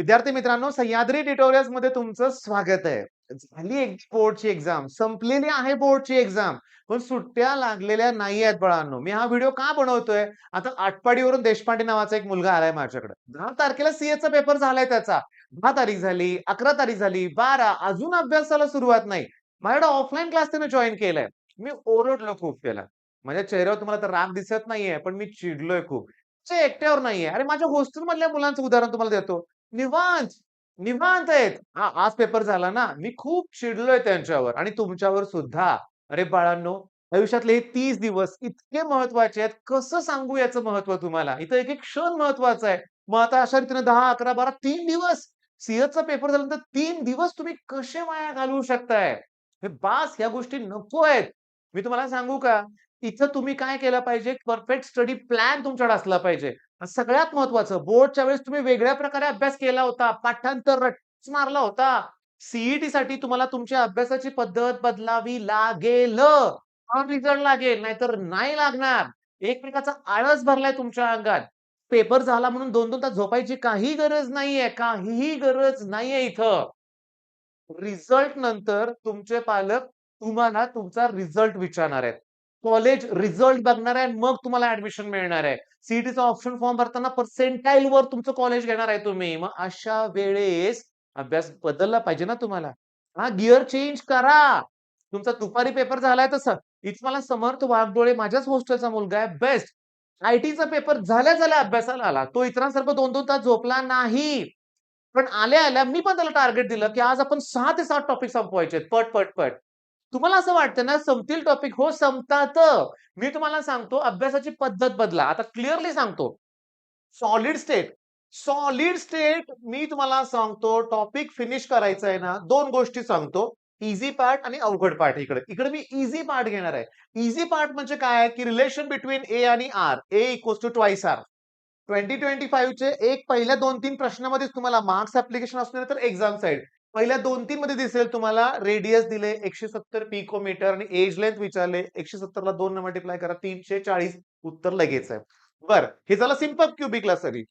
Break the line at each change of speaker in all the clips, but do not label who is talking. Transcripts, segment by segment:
विद्यार्थी मित्रांनो, सह्याद्री ट्युटोरियल्स मध्ये तुमचं स्वागत आहे. झाली एक बोर्डची एक्झाम, संपलेली आहे बोर्डची एक्झाम, पण सुट्ट्या लागलेल्या नाही आहेत बाळांनो. मी हा व्हिडिओ का बनवतोय? आता आटपाडीवरून देशपांडे नावाचा एक मुलगा आलाय माझ्याकडे. 10 तारखेला सीएचा पेपर झालाय त्याचा. 10 तारीख झाली, 11 तारीख झाली, 12 अजून अभ्यासाला सुरुवात नाही. माझ्याकडे ऑफलाईन क्लास त्याने जॉइन केलाय. मी ओरडलो खूप त्याला. माझ्या चेहऱ्यावर तुम्हाला तर राग दिसत नाहीये, पण मी चिडलोय खूप. ते एकट्यावर नाहीये. अरे माझ्या हॉस्टेल मधल्या मुलांचं उदाहरण तुम्हाला देतो. निवांत, निवांत आहेत. हां, आज पेपर झाला ना, मी खूप चिडलोय त्यांच्यावर आणि तुमच्यावर सुद्धा. अरे बाळांनो, आयुष्यातले हे 30 दिवस इतके महत्त्वाचे आहेत. कसं सांगू याचं महत्त्व तुम्हाला? इथं एक-एक क्षण महत्त्वाचा आहे. मग आता अशा रीतीने 10, 11, 12 3 दिवस सीएचा पेपर झाल्यानंतर 3 दिवस तुम्ही कसे वाया घालवू शकताय? हे बास, ह्या गोष्टी नको आहेत. मी तुम्हाला सांगू का? इथं तुम्ही काय केलं पाहिजे? परफेक्ट स्टडी प्लॅन तुमच्याकडे असला पाहिजे. सगळ्यात महत्वाचं बोर्डच्या वेळेस तुम्ही वेगळ्या प्रकारे अभ्यास केला होता. पाठांतर रट्टा मारला होता. सीईटीसाठी तुम्हाला तुमच्या अभ्यासाची पद्धत बदलावी लागेल. हा रिझल्ट लागेल, नाहीतर नाही लागणार. एकमेकाचा आळस भरलाय तुमच्या अंगात. पेपर झाला म्हणून 2-2 तास झोपायची काही गरज नाहीये. काहीही गरज नाहीये इथं. रिझल्ट नंतर तुमचे पालक तुम्हाला तुमचा रिझल्ट विचारणार आहेत. कॉलेज रिझल्ट बघणार आहे आणि मग तुम्हाला ॲडमिशन मिळणार आहे. सीईटीचा ऑप्शन फॉर्म भरताना पर्सेंटाइलवर तुमचं कॉलेज घेणार आहे तुम्ही. मग अशा वेळेस अभ्यास बदलला पाहिजे ना तुम्हाला. हा गिअर चेंज करा. तुमचा दुपारी पेपर झालाय तसं. इथं मला समर्थ वाघडोळे माझ्याच हॉस्टेलचा मुलगा आहे बेस्ट. आयटीचा पेपर झाल्या-झाल्या अभ्यासाला आला. तो इतरांसारखं 2-2 तास झोपला नाही. पण आल्या-आल्या मी पण त्याला टार्गेट दिलं, की आज आपण 6 ते 7 टॉपिक संपवायचे आहेत. पट, पट, पट. तुम्हाला असं वाटतं ना संपतील टॉपिक? हो संपतात. मी तुम्हाला सांगतो अभ्यासाची पद्धत बदला. आता क्लिअरली सांगतो. सॉलिड स्टेट, सॉलिड स्टेट मी तुम्हाला सांगतो टॉपिक फिनिश करायचा आहे ना, 2 गोष्टी सांगतो. ईझी पार्ट आणि अवघड पार्ट इकडे. इकडे मी ईझी पार्ट घेणार आहे. ईझी पार्ट म्हणजे काय? की रिलेशन बिटवीन ए आणि R. A equals to twice R. 2025 चे एक पहिल्या 2-3 प्रश्नामध्येच तुम्हाला मार्क्स ॲप्लिकेशन असणार तर एक्झाम साइड. पहिल्या 2-3 मध्ये दिसेल तुम्हाला रेडियस दिले 170 पिकोमीटर आणि एज लेंग्थ विचारले. 170 ला 2 मल्टिप्लाय करा 340 उत्तर लगेच आहे. बरं, हे झालं सिंपल क्युबिकलासाठी.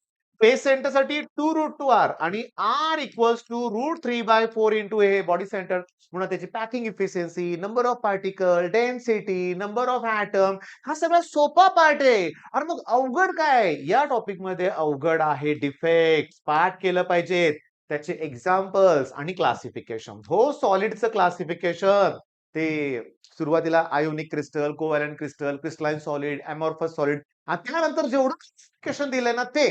बेस सेंटरसाठी 2√2r आणि r इक्वॉल्स टू √3/4 इंटू हे बॉडी सेंटर पुन्हा त्याची packing efficiency, number of particle, density, number of atom हा सगळा सोपा पार्ट आहे. अरे मग अवघड काय? या टॉपिकमध्ये अवघड आहे डिफेक्ट्स. पाठ केलं पाहिजेत. त्याचे एक्झाम्पल्स आणि क्लासिफिकेशन. हो, सॉलिडचं क्लासिफिकेशन. ते सुरुवातीला ionic crystal, covalent crystal, crystalline solid, amorphous solid त्यानंतर जेवढं क्लासिफिकेशन दिलंय ना ते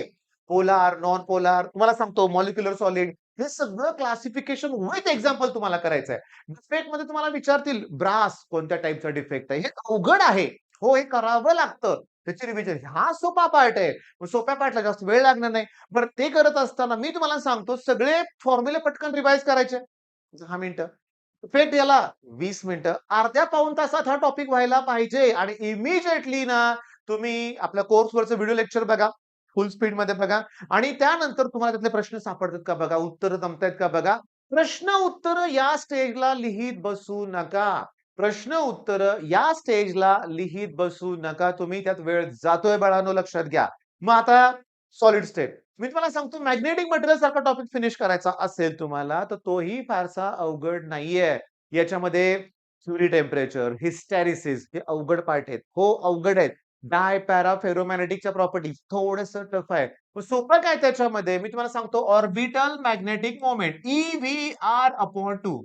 पोलार, नॉन पोलार तुम्हाला सांगतो मॉलिक्युलर सॉलिड हे सगळं क्लासिफिकेशन विथ एक्झाम्पल तुम्हाला करायचंय. डिफेक्टमध्ये तुम्हाला विचारतील ब्रास कोणत्या टाइपचा डिफेक्ट आहे. हे अवघड आहे. हो, हे करावं लागतं. त्याची रिव्हिजन हा सोपा पार्ट आहे. मग सोप्या पार्टला जास्त वेळ लागणार नाही. बरं ते करत असताना मी तुम्हाला सांगतो सगळे फॉर्म्युले पटकन रिवाईज करायचे. 10 मिनिटं. इफेक्ट याला 20 मिनिटं. अर्ध्या पाऊण तासात हा टॉपिक व्हायला पाहिजे आणि इमिडिएटली ना तुम्ही आपल्या कोर्सवरचं व्हिडिओ लेक्चर बघा. फुल स्पीडमध्ये बघा आणि त्यानंतर तुम्हाला त्यातले प्रश्न सापडतात का बघा, उत्तरं जमतायत का बघा. प्रश्न उत्तरं या स्टेजला लिहीत बसू नका. प्रश्न उत्तरं या स्टेजला लिहीत बसू नका. तुम्ही त्यात वेळ जातोय बाळांनो लक्षात घ्या. मग आता सॉलिड स्टेट. मी तुम्हाला सांगतो मॅग्नेटिक मटेरियल सारखा टॉपिक फिनिश करायचा असेल तुम्हाला, तर तोही फारसा अवघड नाहीये. याच्यामध्ये फ्लुइड टेम्परेचर, हिस्टॅरिसिस हे अवघड पार्ट आहेत. हो, अवघड आहेत. डाय, पॅरा, फेरोमॅग्नेटिकच्या प्रॉपर्टीज थोडंसं टफ आहे. मग सोपं काय त्याच्यामध्ये? मी तुम्हाला सांगतो ऑर्बिटल मॅग्नेटिक मोमेंट EVR/2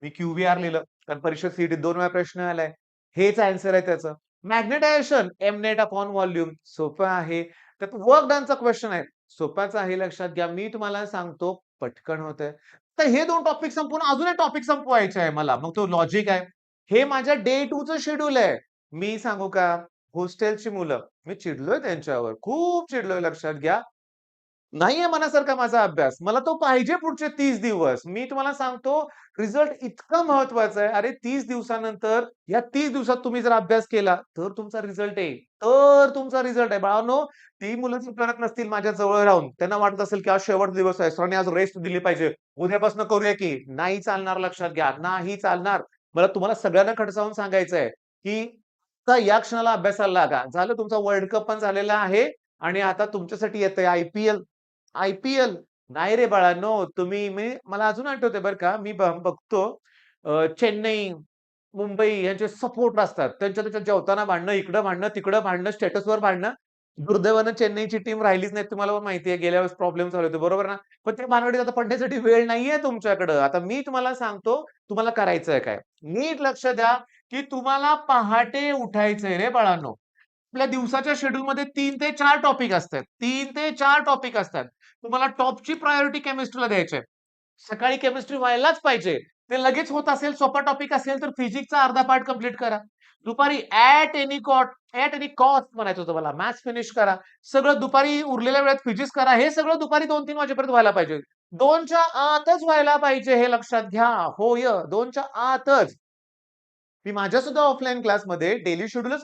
मी QVR लिहिलं. कारण परीक्षेत सीईटीत 2 वेळा प्रश्न आलाय. हेच आन्सर आहे त्याचं. मॅग्नेटायझेशन mnet/व्हॉल्यूम सोपं आहे. त्यात वर्क डनचा क्वेश्चन आहे. सोपाच आहे लक्षात घ्या. मी तुम्हाला सांगतो पटकन होतंय. तर हे 2 टॉपिक संपवून अजून एक टॉपिक संपवायचे आहे मला. मग तो लॉजिक आहे. हे माझ्या डे 2 चं शेड्यूल आहे. मी सांगू का? हॉस्टेलची मुलं, मी चिडलोय त्यांच्यावर. खूप चिडलोय लक्षात घ्या. नाहीये मनासारखा माझा अभ्यास. मला तो पाहिजे पुढचे 30 दिवस. मी तुम्हाला सांगतो रिझल्ट इतका महत्वाचा आहे. अरे 30 दिवसानंतर या 30 दिवसात तुम्ही जर अभ्यास केला, तर तुमचा रिझल्ट आहे. तर तुमचा रिझल्ट आहे. बाळांनो, ती मुलं जर करत नसतील माझ्या जवळ राहून, त्यांना वाटत असेल की आज शेवटचा दिवस आहे. सरांनी आज रेस्ट दिली पाहिजे. उद्यापासून करूया की. नाही चालणार लक्षात घ्या. नाही चालणार. मला तुम्हाला सगळ्यांना खडसावून सांगायचं आहे, की आता या क्षणाला अभ्यासाला लागा. झालं तुमचा वर्ल्ड कप पण झालेला आहे आणि आता तुमच्यासाठी येतंय आय-पी-एल. नाही रे बाळांनो, मला अजून आठवतंय बरं का, मी बघतो चेन्नई, मुंबई यांचे सपोर्ट असतात. त्यांच्यात जेवताना भांडणं, इकडं भांडणं, तिकडं भांडणं, स्टेटसवर भांडणं. दुर्दैवानं चेन्नईची टीम राहिलीच नाही. तुम्हाला पण माहिती आहे गेल्या वेळेस प्रॉब्लेम झाले होते, बरोबर ना? पण त्या भानगडीत आता पडण्यासाठी वेळ नाहीये तुमच्याकडं. आता मी तुम्हाला सांगतो, तुम्हाला करायचंय काय? नीट लक्ष द्या, की तुम्हाला पहाटे उठायचंय रे बाळांनो. आपल्या दिवसाच्या शेड्यूलमध्ये 3 ते 4 टॉपिक असतात. 3 ते 4 टॉपिक असतात. तुम्हाला टॉपची प्रायोरिटी केमिस्ट्रीला द्यायची आहे. सकाळी केमिस्ट्री व्हायलाच पाहिजे. ते लगेच होत असेल, सोपा टॉपिक असेल तर फिजिक्सचा अर्धा पार्ट कंप्लीट करा. दुपारी ॲट एनी कॉस्ट म्हणायचं होतं मला. मॅथ्स फिनिश करा. सगळं दुपारी उरलेल्या वेळेत फिजिक्स करा. हे सगळं दुपारी 2-3 वाजेपर्यंत व्हायला पाहिजे. 2च्या आतच व्हायला पाहिजे हे लक्षात घ्या. होय, 2च्या आतच. मी माझ्यासुद्धा ऑफलाईन क्लासमध्ये डेली शेड्यूलच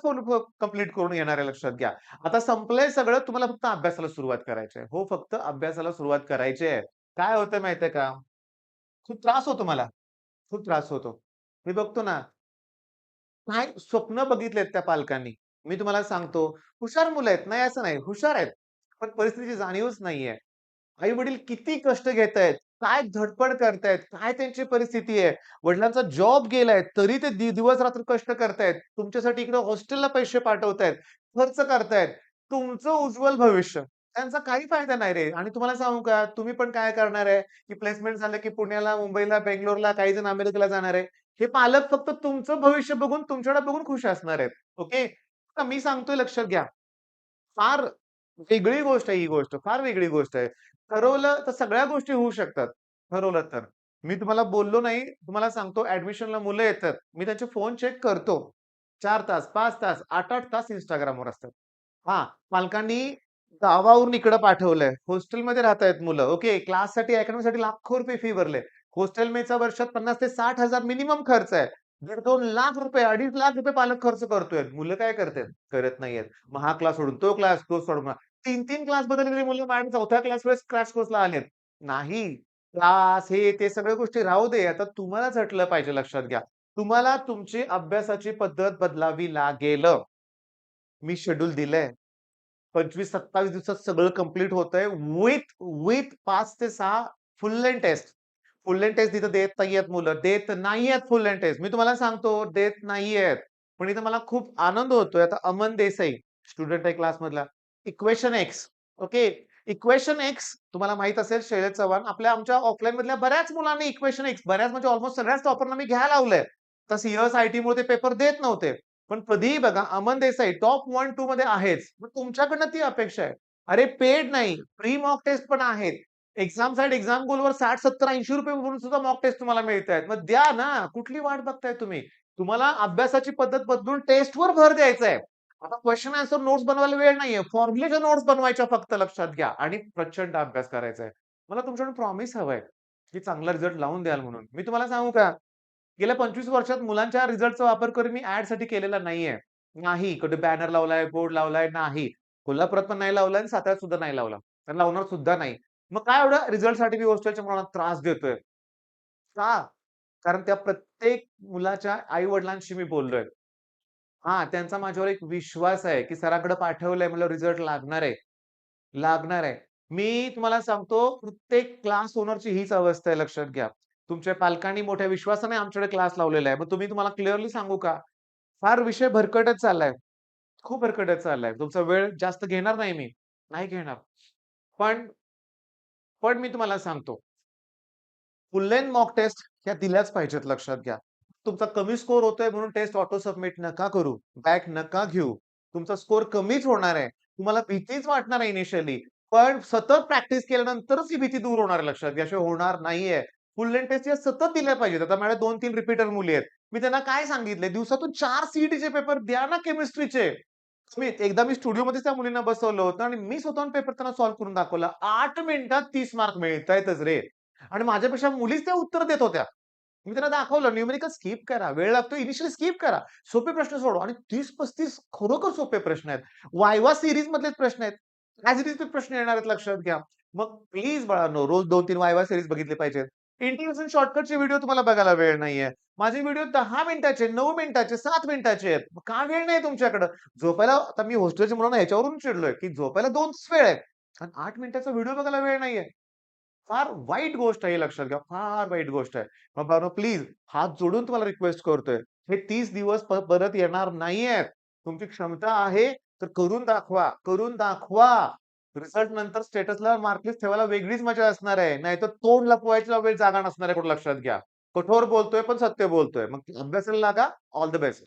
कंप्लीट करून येणार आहे लक्षात घ्या. आता संपलंय सगळं. तुम्हाला फक्त अभ्यासाला सुरुवात करायची आहे. हो, फक्त अभ्यासाला सुरुवात करायची आहे. काय होतं माहितीये का? खूप त्रास होतो मला. खूप त्रास होतो. मी बघतो ना, काय स्वप्न बघितलेत त्या पालकांनी. मी तुम्हाला सांगतो, हुशार मुलं आहेत, नाही असं नाही, हुशार आहेत. पण परिस्थितीची जाणीवच नाहीये. आई-वडील किती कष्ट घेतायत, काय धडपड करतायत, काय त्यांची परिस्थिती आहे. वडिलांचा जॉब गेलाय, तरी ते दिवस-रात्र कष्ट करतायत. तुमच्यासाठी इकडे हॉस्टेलला पैसे पाठवतायत, खर्च करतायत. तुमचं उज्ज्वल भविष्य. त्यांचा काही फायदा नाही रे. आणि तुम्हाला सांगू का, तुम्ही पण काय करणार आहे, की प्लेसमेंट झालं की पुण्याला, मुंबईला, बेंगलोरला, काही जण अमेरिकेला जाणार आहे. हे पालक फक्त तुमचं भविष्य बघून, तुमच्याकडे बघून खुश असणार आहेत. ओके? तर मी सांगतोय लक्षात घ्या. फार वेगळी गोष्ट आहे ही गोष्ट. फार वेगळी गोष्ट आहे. ठरवलं तर सगळ्या गोष्टी होऊ शकतात. ठरवलं तर. मी तुम्हाला बोललो नाही, तुम्हाला सांगतो ॲडमिशनला मुलं येतात. मी त्यांचे फोन चेक करतो. 4 तास, 5 तास, 8-8 तास Instagramवर असतात. हां, पालकांनी गावावरून इकडं पाठवलंय. हॉस्टेलमध्ये राहतायत मुलं. ओके. क्लाससाठी, अकॅडमीसाठी लाखो रुपये फी भरले. हॉस्टेल मेसचा वर्षात 50,000 ते 60,000 मिनिमम खर्च आहे. 1.5-2 लाख रुपये, 2.5 लाख रुपये पालक खर्च करतोय. मुलं काय करतायत? करत नाहीयेत. मग हा क्लास सोडून तो क्लास, तो सोडून हा. 3-3 क्लास बदललेली मुलं मॅडम 4थ्या क्लास वेळेस क्रॅश कोर्सला आलेत. नाही. क्लास हे ते सगळ्या गोष्टी राहू दे. आता तुम्हाला झटलं पाहिजे लक्षात घ्या. तुम्हाला तुमची अभ्यासाची पद्धत बदलावी लागेल. मी शेड्यूल दिलंय. 25-27 दिवसात सगळं कंप्लीट होतंय विथ 5 ते 6 full length test. Full length test तिथं देत नाहीयेत मुलं. देत नाहीयेत फुल लेंथ टेस्ट. मी तुम्हाला सांगतो देत नाहीयेत. पण इथं मला खूप आनंद होतोय. आता अमन देसाई स्टुडंट आहे क्लासमधला. Equation X okay. Equation X तुम्हाला माहीत असेल शैलेश चव्हाण आमच्या ऑफलाईन मधल्या बऱ्याच मुलांनी इक्वेशन एक्स बऱ्याच म्हणजे ऑलमोस्ट सगळ्याच टॉपरना मी घ्यायला लावलंय. तर सीएस आयटीमुळे ते पेपर देत नव्हते. पण कधीही बघा अमन देसाई टॉप 1-2 मध्ये आहेच. मग तुमच्याकडनं ती अपेक्षा आहे. अरे पेड नाही, फ्री मॉक टेस्ट पण आहेत. एक्झाम साइड एक्झाम गोलवर 60, 70, ₹80 भरून सुद्धा मॉक टेस्ट तुम्हाला मिळतायत. मग द्या ना. कुठली वाट बघताय तुम्ही? तुम्हाला अभ्यासाची पद्धत बदलून टेस्टवर भर द्यायचा आहे. आता क्वेशन आन्सर नोट्स बनवायला वेळ नाहीये. फॉर्म्युलेच्या नोट्स बनवायच्या फक्त लक्षात घ्या आणि प्रचंड अभ्यास करायचा आहे. मला तुमच्याकडून प्रॉमिस हवंय, की चांगला रिझल्ट लावून द्याल म्हणून. मी तुम्हाला सांगू का? गेल्या 25 वर्षात मुलांच्या रिझल्टचा वापर करून मी ॲडसाठी केलेला नाहीये. नाही. कुठे बॅनर लावलाय, बोर्ड लावलाय, नाही. कोल्हापुरात पण नाही लावलाय आणि साताऱ्यात सुद्धा नाही लावला. आणि लावणार सुद्धा नाही. मग काय एवढं रिझल्टसाठी मी हॉस्टेलच्या मुलांना त्रास देतोय? का? कारण त्या प्रत्येक मुलाच्या आई-वडिलांशी मी बोललोय. हां, त्यांचा माझ्यावर एक विश्वास आहे, की सरांकडे पाठवलंय म्हणल्यावर रिझल्ट लागणार आहे. लागणार आहे. मी तुम्हाला सांगतो प्रत्येक क्लास ओनरची हीच अवस्था आहे लक्षात घ्या. तुमच्या पालकांनी मोठ्या विश्वासाने आमच्याकडे क्लास लावलेला आहे. मग तुम्हाला क्लिअरली सांगू का? फार विषय भरकटत चाललाय. खूप भरकटत चाललाय. तुमचा वेळ जास्त घेणार नाही मी. नाही घेणार. पण पण मी तुम्हाला सांगतो फुल लेंथ मॉक टेस्ट ह्या दिल्याच पाहिजेत लक्षात घ्या. तुमचा कमी स्कोर होतोय म्हणून टेस्ट ऑटो सबमिट नका करू. बॅक नका घेऊ. तुमचा स्कोर कमीच होणार आहे. तुम्हाला भीतीच वाटणार आहे इनिशियली. पण सतत प्रॅक्टिस केल्यानंतरच ही भीती दूर होणार आहे लक्षात घ्या. शिवाय होणार नाहीये. फुल लेंथ टेस्ट या सतत दिल्या पाहिजेत. आता माझ्या 2-3 रिपीटर मुली आहेत. मी त्यांना काय सांगितलंय, दिवसातून 4 सीईटीचे पेपर द्या ना केमिस्ट्रीचे. मी स्टुडिओमध्येच त्या मुलींना बसवलं होतं आणि मी स्वतःहून पेपर त्यांना सॉल्व्ह करून दाखवला. 8 मिनिटात 30 मार्क मिळतायतच रे. आणि माझ्यापेक्षा मुलीच ते उत्तर देत होत्या. मी त्यांना दाखवलं न्यूमेरिकल स्किप करा. वेळ लागतो इनिशियली स्किप करा. सोपे प्रश्न सोडवा आणि 30-35 खरोखर सोपे प्रश्न आहेत. वायवा सीरीज मधलेच प्रश्न आहेत. ॲज इट इज ते प्रश्न येणार आहेत लक्षात घ्या. मग प्लीज बाळांनो रोज 2-3 वायवा सीरीज बघितले पाहिजेत. इंटिग्रेशन शॉर्टकटचे व्हिडिओ तुम्हाला बघायला वेळ नाहीये. माझे व्हिडिओ 10 मिनिटाचे, 9 मिनिटाचे, 7 मिनिटाचे आहेत. मग का वेळ नाही तुमच्याकडे? झोपायला आता मी हॉस्टेलच्या मुलांना ह्याच्यावरून चिडलोय, की झोपायला 2 वेळ आहे. आणि 8 मिनिटाचा व्हिडिओ बघायला वेळ नाहीये. फार वाईट गोष्ट आहे हे लक्षात घ्या. फार वाईट गोष्ट आहे. मग बाबांनो प्लीज हात जोडून तुम्हाला रिक्वेस्ट करतोय. हे 30 दिवस परत येणार नाहीयेत. तुमची क्षमता आहे तर करून दाखवा, करून दाखवा. रिझल्ट नंतर स्टेटसला मार्कलिस्ट ठेवायला वेगळीच मजा असणार आहे. नाहीतर तोंड लपवायची वेळ जागा नसणार आहे कुठं लक्षात घ्या. कठोर बोलतोय पण सत्य बोलतोय. मग अभ्यासाला लागा. All the best.